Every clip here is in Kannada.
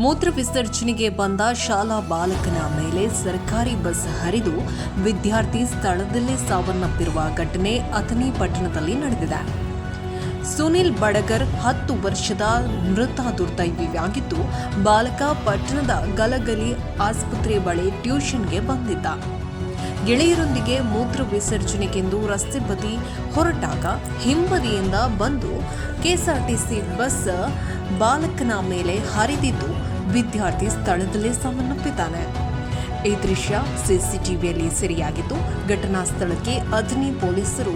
ಮೂತ್ರ ವಿಸರ್ಜನೆಗೆ ಬಂದ ಶಾಲಾ ಬಾಲಕನ ಮೇಲೆ ಸರ್ಕಾರಿ ಬಸ್ ಹರಿದು ವಿದ್ಯಾರ್ಥಿ ಸ್ಥಳದಲ್ಲೇ ಸಾವನ್ನಪ್ಪಿರುವ ಘಟನೆ ಅಥಣಿ ಪಟ್ಟಣದಲ್ಲಿ ನಡೆದಿದೆ. ಸುನಿಲ್ ಬಡಗರ್ 10 ವರ್ಷದ ಮೃತ ದುರ್ದೈವಿಯಾಗಿದ್ದು, ಬಾಲಕ ಪಟ್ಟಣದ ಗಲಗಲಿ ಆಸ್ಪತ್ರೆ ಬಳಿ ಟ್ಯೂಷನ್ಗೆ ಬಂದಿದ್ದ. ಗೆಳೆಯರೊಂದಿಗೆ ಮೂತ್ರ ವಿಸರ್ಜನೆಗೆಂದು ರಸ್ತೆ ಬದಿ ಹೊರಟಾಗ ಹಿಂಬದಿಯಿಂದ ಬಂದು ಕೆಎಸ್ಆರ್ಟಿಸಿ ಬಸ್ ಬಾಲಕನ ಮೇಲೆ ಹರಿದಿದ್ದು ವಿದ್ಯಾರ್ಥಿ ಸ್ಥಳದಲ್ಲೇ ಸಾವನ್ನಪ್ಪಿದ್ದಾನೆ. ಈ ದೃಶ್ಯ ಸಿಸಿಟಿವಿಯಲ್ಲಿ ಸೆರೆಯಾಗಿದ್ದು, ಘಟನಾ ಸ್ಥಳಕ್ಕೆ ಅಥಣಿ ಪೊಲೀಸರು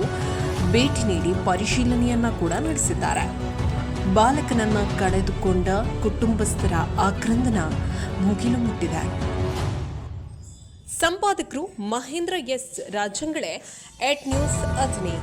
ಭೇಟಿ ನೀಡಿ ಪರಿಶೀಲನೆಯನ್ನ ಕೂಡ ನಡೆಸಿದ್ದಾರೆ. ಬಾಲಕನನ್ನ ಕಳೆದುಕೊಂಡ ಕುಟುಂಬಸ್ಥರ ಆಕ್ರಂದನ ಮುಗಿಲು ಮುಟ್ಟಿದೆ. ಸಂಪಾದಕರು ಮಹೇಂದ್ರ ಎಸ್ ರಾಜಂಗಳೆ, ಎಟ್ ನ್ಯೂಸ್ ಅಥಣಿ.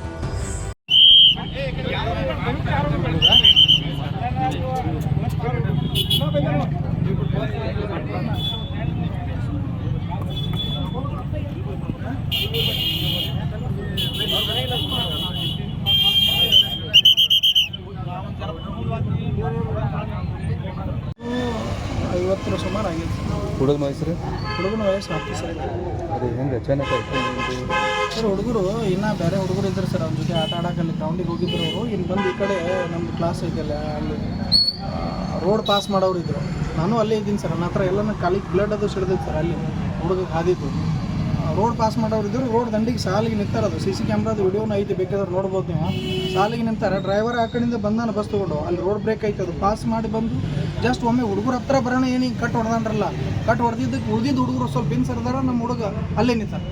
ಐವತ್ತರ ಸುಮಾರು ಆಗಿತ್ತು. ಹುಡುಗನ ವಯಸ್ಸು ಹುಡುಗನ ವಯಸ್ಸು 10 ಸರ್. ಅದೇ ಹೆಂಗೆ ಅಚಾನಕ್ ಆಯ್ತು ಸರ್ ಹುಡುಗರು ಇನ್ನೂ ಬೇರೆ ಹುಡುಗರು ಇದ್ದರು ಸರ್, ಅವ್ನ ಜೊತೆ ಆಟ ಆಡೋಕ್ಕಲ್ಲಿ ಗ್ರೌಂಡಿಗೆ ಹೋಗಿದ್ರು. ಅವರು ಇನ್ನು ಬಂದು ಈ ಕಡೆ ನಮ್ಮದು ಕ್ಲಾಸ್ ಐತಲ್ಲ ಅಲ್ಲಿ ರೋಡ್ ಪಾಸ್ ಮಾಡೋರು ಇದ್ದರು. ನಾನು ಅಲ್ಲೇ ಇದ್ದೀನಿ ಸರ್. ನನ್ನ ಹತ್ರ ಎಲ್ಲ ಕಾಲಿಗೆ ಬ್ಲಡ್ ಅದು ಸಿಡ್ದಿತ್ತು ಸರ್. ಅಲ್ಲಿ ಹುಡುಗ ಹಾದಿದ್ದು ರೋಡ್ ಪಾಸ್ ಮಾಡೋರು ಇದ್ದರು. ರೋಡ್ ದಂಡಿಗೆ ಸಾಲಿಗೆ ನಿಂತಾರೆ. ಅದು CC ಕ್ಯಾಮ್ರಾದ ವಿಡಿಯೋನ ಐತಿ, ಬೇಕಾದ್ರೆ ನೋಡ್ಬೋದು ನೀವು. ಸಾಲಿಗೆ ನಿಂತಾರೆ. ಡ್ರೈವರ್ ಆ ಕಡೆಯಿಂದ ಬಂದಾನ ಬಸ್ ತೊಗೊಂಡು. ಅಲ್ಲಿ ರೋಡ್ ಬ್ರೇಕ್ ಐತೆ, ಅದು ಪಾಸ್ ಮಾಡಿ ಬಂದು ಜಸ್ಟ್ ಒಮ್ಮೆ ಹುಡುಗರ ಹತ್ರ ಬರೋಣ ಏನೀಗ ಕಟ್ ಹೊಡೆದಾನ್ರಲ್ಲ. ಕಟ್ ಹೊಡೆದಿದ್ದಕ್ಕೆ ಉಳಿದಿದ್ದು ಹುಡುಗರು ಸ್ವಲ್ಪ ಹಿಂದೆ ಸರ್ದಾರ. ನಮ್ಮ ಹುಡುಗ ಅಲ್ಲೇ ನಿಂತಾರೆ.